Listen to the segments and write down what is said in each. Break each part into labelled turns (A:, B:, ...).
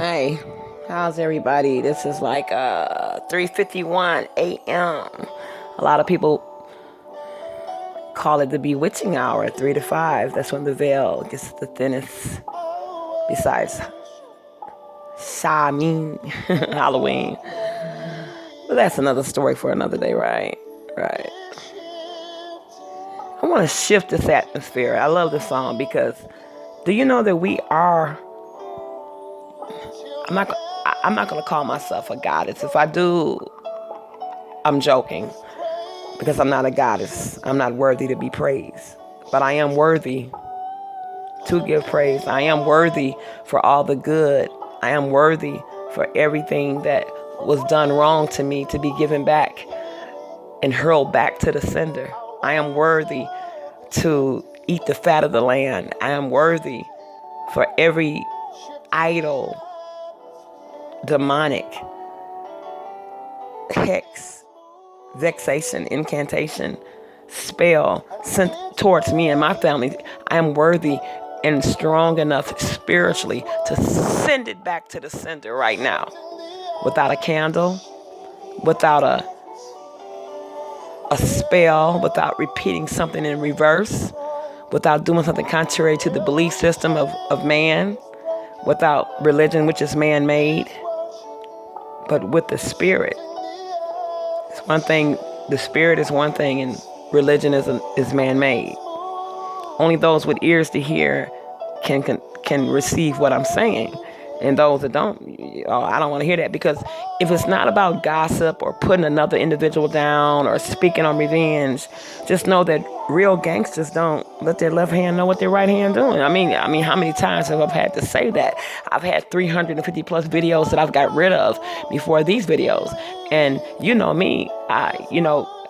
A: Hey, how's everybody? This is like 3:51 a.m. A lot of people call it the bewitching hour, 3 to 5. That's when the veil gets the thinnest. Besides Samhain, Halloween. But that's another story for another day, right? Right. I want to shift this atmosphere. I love this song because do you know that we are I'm not gonna call myself a goddess. If I do, I'm joking because I'm not a goddess. I'm not worthy to be praised. But I am worthy to give praise. I am worthy for all the good. I am worthy for everything that was done wrong to me to be given back and hurled back to the sender. I am worthy to eat the fat of the land. I am worthy for every idol, demonic, hex, vexation, incantation, spell sent towards me and my family. I am worthy and strong enough spiritually to send it back to the sender right now. Without a candle, without a spell, without repeating something in reverse, without doing something contrary to the belief system of man, without religion, which is man-made, but with the spirit. It's one thing, the spirit is one thing, and religion is man-made. Only those with ears to hear can receive what I'm saying. And those that don't, I don't want to hear that, because if it's not about gossip or putting another individual down or speaking on revenge, just know that real gangsters don't let their left hand know what their right hand doing. I mean, how many times have I had to say that? I've had 350 plus videos that I've got rid of before these videos. And you know me, I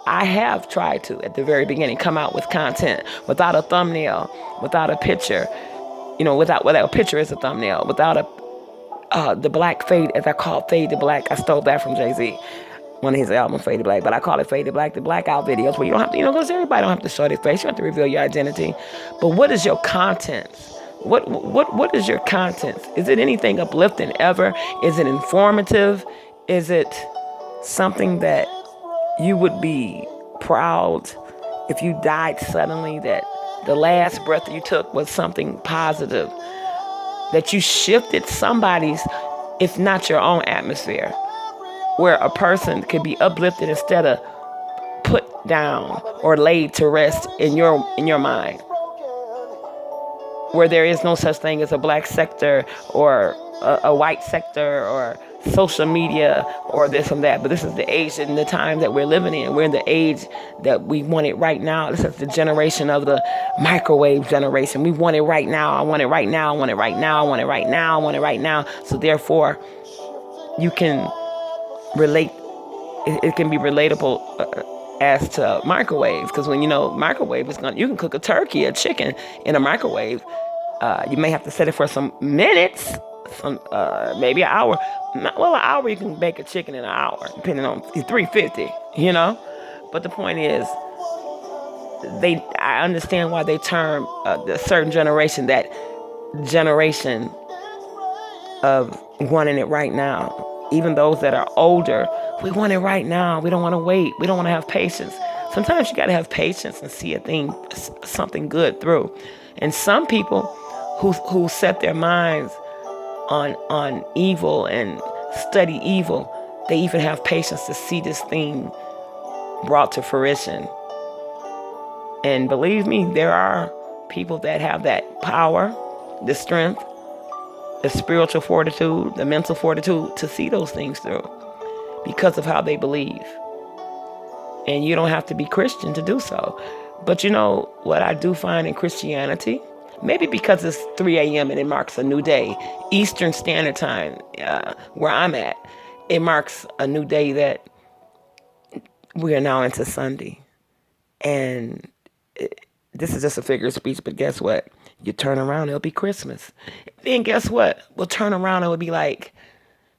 A: have tried to, at the very beginning, come out with content without a thumbnail, without a picture, without a picture as a thumbnail, without the black fade, as I call it, Fade to Black. I stole that from Jay-Z, one of his albums, Fade to Black, but I call it Fade to Black, the blackout videos where you don't have to, because everybody don't have to show their face. You don't have to reveal your identity. But what is your content? What is your content? Is it anything uplifting ever? Is it informative? Is it something that you would be proud if you died suddenly, that the last breath that you took was something positive, that you shifted somebody's, if not your own atmosphere, where a person could be uplifted instead of put down or laid to rest in your mind, where there is no such thing as a black sector or a white sector or social media or this and that. But this is the age and the time that we're living in. We're in the age that we want it right now. This is the generation of the microwave generation. We want it right now. I want it right now. I want it right now. I want it right now. I want it right now. So therefore, you can relate. It can be relatable as to microwaves, because when microwave is you can cook a turkey, a chicken in a microwave. You may have to set it for some minutes, maybe an hour. Well, an hour you can bake a chicken in an hour, depending on 350. But the point is, I understand why they term a certain generation that generation of wanting it right now. Even those that are older, we want it right now. We don't want to wait. We don't want to have patience. Sometimes you got to have patience and see something good through. And some people who set their minds on evil and study evil, they even have patience to see this thing brought to fruition. And believe me, there are people that have that power, the strength, the spiritual fortitude, the mental fortitude to see those things through because of how they believe. And you don't have to be Christian to do so. But what I do find in Christianity, maybe because it's 3 a.m. and it marks a new day, Eastern Standard Time, where I'm at, it marks a new day that we are now into Sunday. And this is just a figure of speech, but guess what? You turn around, it'll be Christmas. Then guess what? We'll turn around, it'll be like,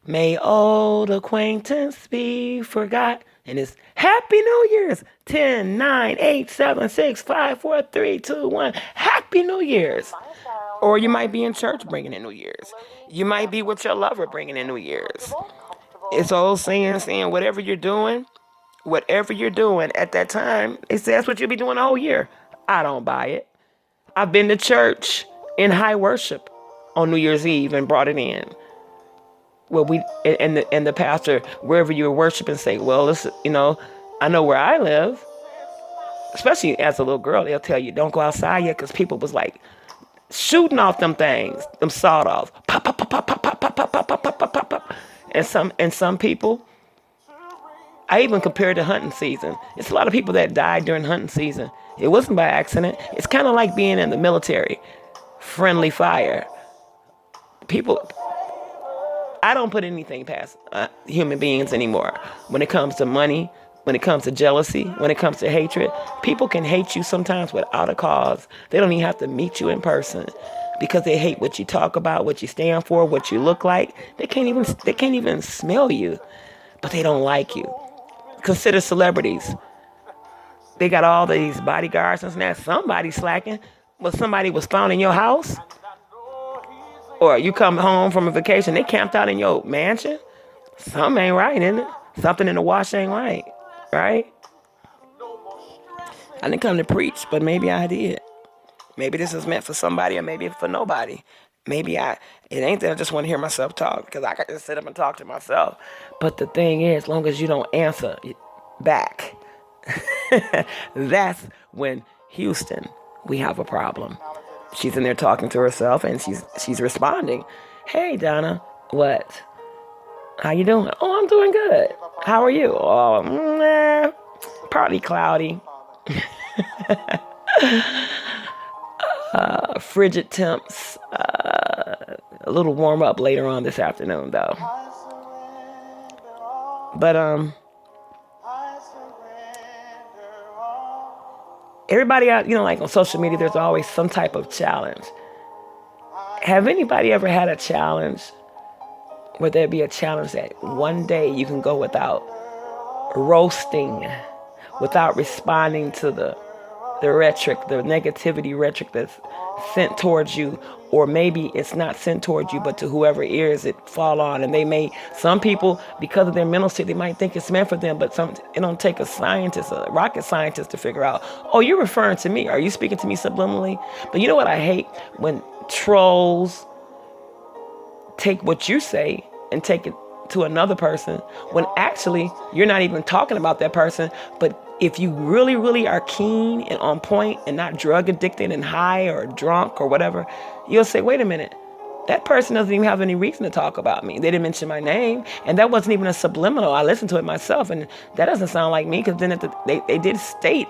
A: may old acquaintance be forgot. And it's Happy New Year's. 10, 9, 8, 7, 6, 5, 4, 3, 2, 1. Happy New Year's. Or you might be in church bringing in New Year's. You might be with your lover bringing in New Year's. It's old saying whatever you're doing at that time, it says that's what you'll be doing the whole year. I don't buy it. I've been to church in high worship on New Year's Eve and brought it in. Well, the pastor, wherever you were worshiping, say, well, listen, I know where I live. Especially as a little girl, they'll tell you, don't go outside yet, because people was like shooting off them things, them sawed off. Pop, pop, pop, pop, pop, pop, pop, pop, pop, pop, pop, pop, pop. And some people, I even compared to hunting season. It's a lot of people that died during hunting season. It wasn't by accident. It's kind of like being in the military. Friendly fire. People, I don't put anything past human beings anymore. When it comes to money, when it comes to jealousy, when it comes to hatred, people can hate you sometimes without a cause. They don't even have to meet you in person because they hate what you talk about, what you stand for, what you look like. They can't even smell you, but they don't like you. Consider celebrities. They got all these bodyguards and that. Somebody slacking. Well, somebody was found in your house, or you come home from a vacation, they camped out in your mansion. Something ain't right, isn't it? Something in the wash ain't right, right? I didn't come to preach, but maybe I did. Maybe this is meant for somebody, or maybe for nobody. Maybe it ain't that I just want to hear myself talk, because I can just sit up and talk to myself. But the thing is, as long as you don't answer back, that's when Houston, we have a problem. She's in there talking to herself, and she's responding. Hey, Donna, what? How you doing? Oh, I'm doing good. How are you? Oh, partly cloudy. Frigid temps. A little warm up later on this afternoon, though. But everybody out, like on social media, there's always some type of challenge. Have anybody ever had a challenge where there be a challenge that one day you can go without roasting, without responding to the rhetoric, the negativity rhetoric that's sent towards you, or maybe it's not sent towards you, but to whoever ears it fall on, and some people, because of their mental state, they might think it's meant for them, but it don't take a scientist, a rocket scientist, to figure out, oh, you're referring to me. Are you speaking to me subliminally? But you know what I hate? When trolls take what you say and take it to another person, when actually you're not even talking about that person. But if you really, really are keen and on point and not drug addicted and high or drunk or whatever, you'll say, wait a minute, that person doesn't even have any reason to talk about me. They didn't mention my name, and that wasn't even a subliminal. I listened to it myself, and that doesn't sound like me, because then they did state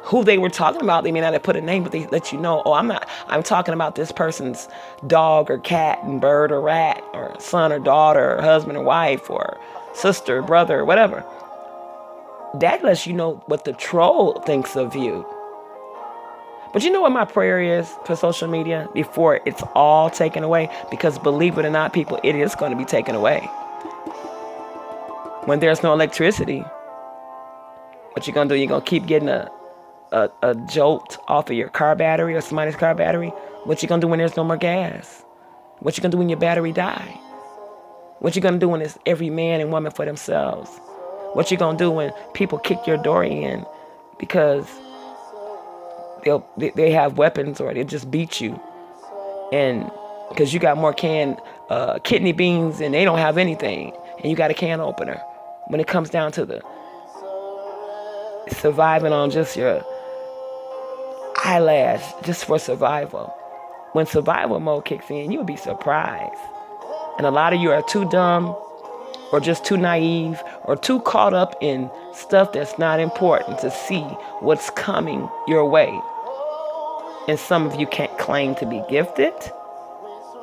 A: who they were talking about. They may not have put a name, but they let you know, I'm talking about this person's dog or cat and bird or rat or son or daughter or husband or wife or sister or brother or whatever. That lets you know what the troll thinks of you. But you know what my prayer is for social media before it's all taken away? Because believe it or not, people, it is going to be taken away. When there's no electricity, what you're going to do, you're going to keep getting a jolt off of your car battery or somebody's car battery. What you gonna do when there's no more gas? What you gonna do when your battery die? What you gonna do when it's every man and woman for themselves? What you gonna do when people kick your door in because they have weapons, or they just beat you, and because you got more kidney beans and they don't have anything, and you got a can opener? When it comes down to the surviving on just your eyelash, just for survival. When survival mode kicks in, you'll be surprised. And a lot of you are too dumb, or just too naive, or too caught up in stuff that's not important to see what's coming your way. And some of you can't claim to be gifted.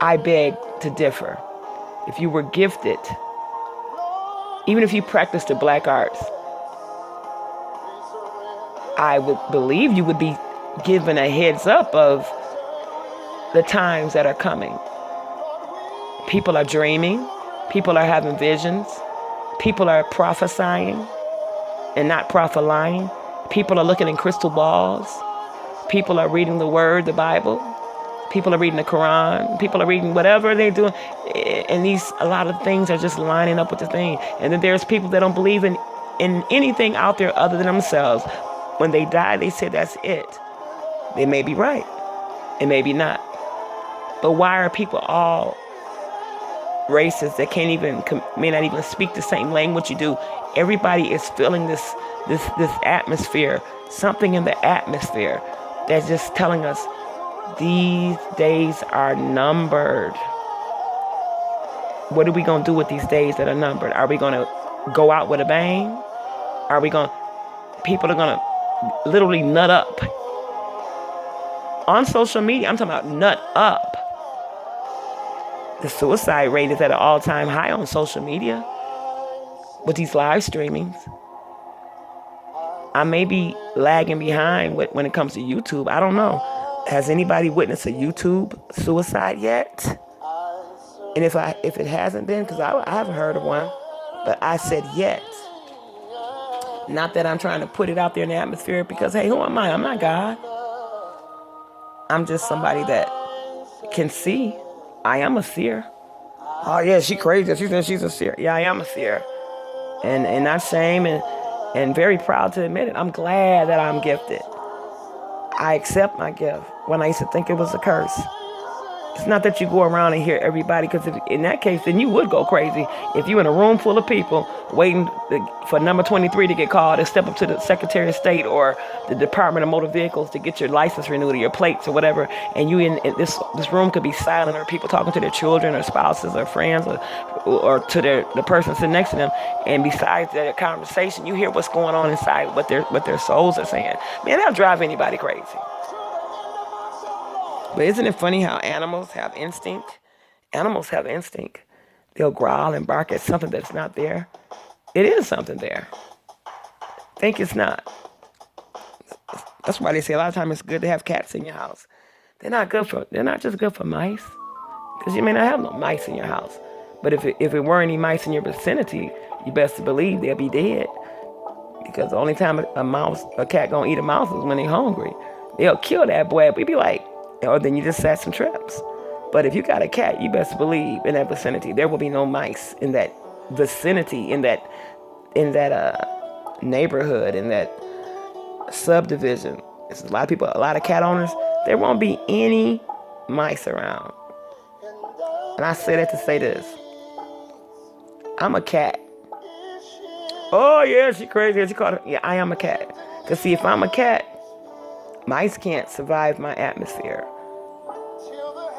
A: I beg to differ. If you were gifted, even if you practiced the black arts, I would believe you would be given a heads up of the times that are coming. People are dreaming. People are having visions. People are prophesying and not prophesying. People are looking in crystal balls. People are reading the word, the Bible. People are reading the Quran. People are reading whatever they're doing. And a lot of things are just lining up with the thing. And then there's people that don't believe in anything out there other than themselves. When they die, they say that's it. They may be right. And maybe not. But why are people all races that may not even speak the same language you do? Everybody is feeling this atmosphere, something in the atmosphere that's just telling us these days are numbered. What are we going to do with these days that are numbered? Are we going to go out with a bang? People are going to literally nut up. On social media, I'm talking about nut up. The suicide rate is at an all-time high on social media with these live streamings. I may be lagging behind when it comes to YouTube. I don't know. Has anybody witnessed a YouTube suicide yet? And if it hasn't been, because I haven't heard of one, but I said yet. Not that I'm trying to put it out there in the atmosphere, because, hey, who am I? I'm not God. I'm just somebody that can see. I am a seer. Oh, yeah, she crazy. She said she's a seer. Yeah, I am a seer. And not shame and very proud to admit it. I'm glad that I'm gifted. I accept my gift when I used to think it was a curse. It's not that you go around and hear everybody, because in that case, then you would go crazy. If you're in a room full of people waiting for number 23 to get called and step up to the Secretary of State or the Department of Motor Vehicles to get your license renewed or your plates or whatever, and you in this room could be silent, or people talking to their children or spouses or friends or to the person sitting next to them, and besides that conversation, you hear what's going on inside, what their souls are saying. Man, that'll drive anybody crazy. But isn't it funny how animals have instinct? Animals have instinct. They'll growl and bark at something that's not there. It is something there. Think it's not. That's why they say a lot of times it's good to have cats in your house. They're not just good for mice. Because you may not have no mice in your house. But if it were any mice in your vicinity, you best believe they'll be dead. Because the only time a cat gonna eat a mouse is when they're hungry. They'll kill that boy. We'd be like, or then you just set some traps. But if you got a cat, you best believe in that vicinity there will be no mice in that vicinity, in that neighborhood, in that subdivision. There's a lot of cat owners. There won't be any mice around. And I say that to say this: I'm a cat. Oh yeah, she crazy. She called her. Yeah, I am a cat. Cause see, if I'm a cat, mice can't survive my atmosphere.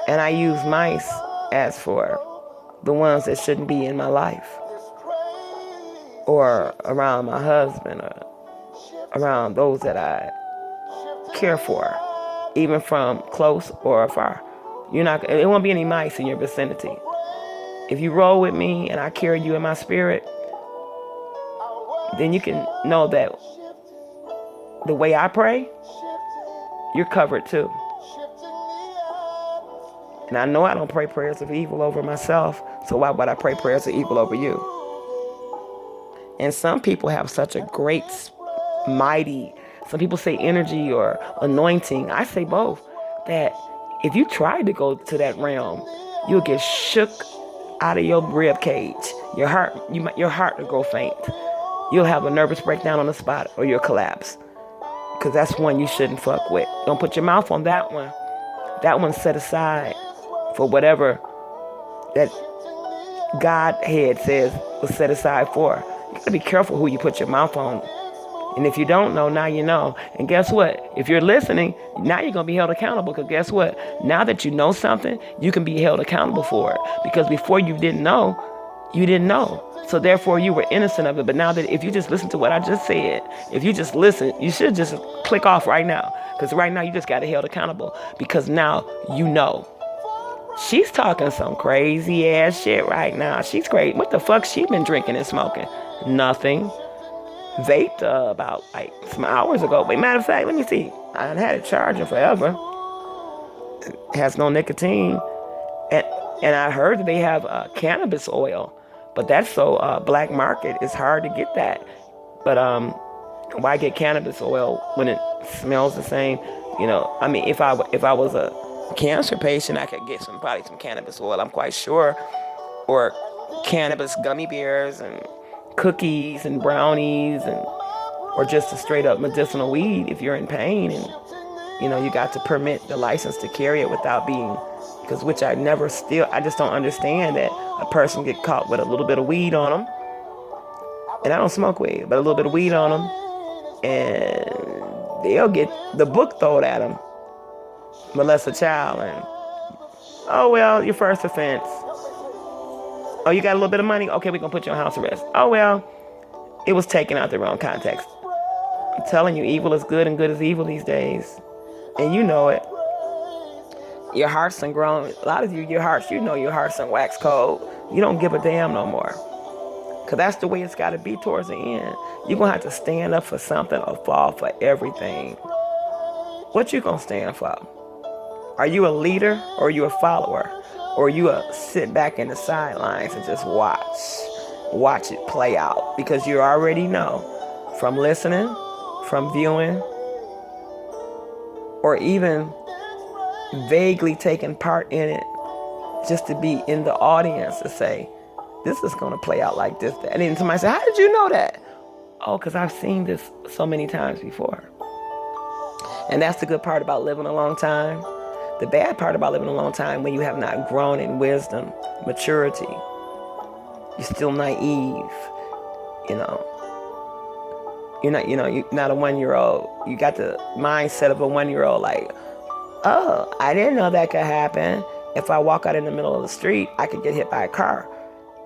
A: And I use mice as for the ones that shouldn't be in my life, or around my husband, or around those that I care for, even from close or afar. It won't be any mice in your vicinity. If you roll with me and I carry you in my spirit, then you can know that the way I pray, you're covered too. And I know I don't pray prayers of evil over myself, so why would I pray prayers of evil over you? And some people have such a great, mighty, some people say energy or anointing. I say both. That if you try to go to that realm, you'll get shook out of your rib cage. Your heart will go faint. You'll have a nervous breakdown on the spot, or you'll collapse. Because that's one you shouldn't fuck with. Don't put your mouth on that one. That one's set aside for whatever that Godhead says was set aside for. You gotta be careful who you put your mouth on. And if you don't know, now you know. And guess what? If you're listening, now you're gonna be held accountable. Because guess what? Now that you know something, you can be held accountable for it. Because before you didn't know, you didn't know. So therefore you were innocent of it. But now that if you just listen to what I just said, if you just listen, you should just click off right now. Because right now you just got held accountable. Because now you know. She's talking some crazy ass shit right now. She's crazy. What the fuck she been drinking and smoking? Nothing. Vaped about like some hours ago. But matter of fact, let me see. I had it charging forever. It has no nicotine. And I heard that they have cannabis oil. But that's so black market. It's hard to get that. But why get cannabis oil when it smells the same? You know, I mean, if I was a cancer patient, I could get probably some cannabis oil, I'm quite sure, or cannabis gummy bears and cookies and brownies, and or just a straight up medicinal weed if you're in pain, and you got to permit the license to carry it without being, because which I just don't understand that a person get caught with a little bit of weed on them, and I don't smoke weed, but a little bit of weed on them, and they'll get the book thrown at them, molest a child, and oh well, your first offense. Oh, you got a little bit of money? Okay, we're gonna put you on house arrest. Oh well, it was taken out the wrong context. I'm telling you, evil is good and good is evil these days. And you know it. Your heart's done grown. A lot of you, your heart's done wax cold. You don't give a damn no more. Because that's the way it's got to be towards the end. You're going to have to stand up for something or fall for everything. What you going to stand for? Are you a leader or are you a follower? Or are you a sit back in the sidelines and just watch it play out? Because you already know from listening, from viewing, or even vaguely taking part in it, just to be in the audience to say, this is going to play out like this. And then somebody say, how did you know that? Oh, because I've seen this so many times before. And that's the good part about living a long time. The bad part about living a long time, when you have not grown in wisdom, maturity, you're still naive, You're not a 1-year-old. You got the mindset of a 1-year-old, like, oh, I didn't know that could happen. If I walk out in the middle of the street, I could get hit by a car.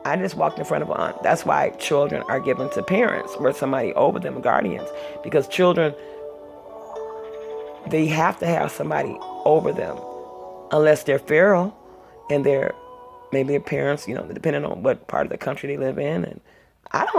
A: I just walked in front of one. That's why children are given to parents or somebody over them, guardians. Because children, they have to have somebody over them. Unless they're feral and maybe their parents, depending on what part of the country they live in. And I don't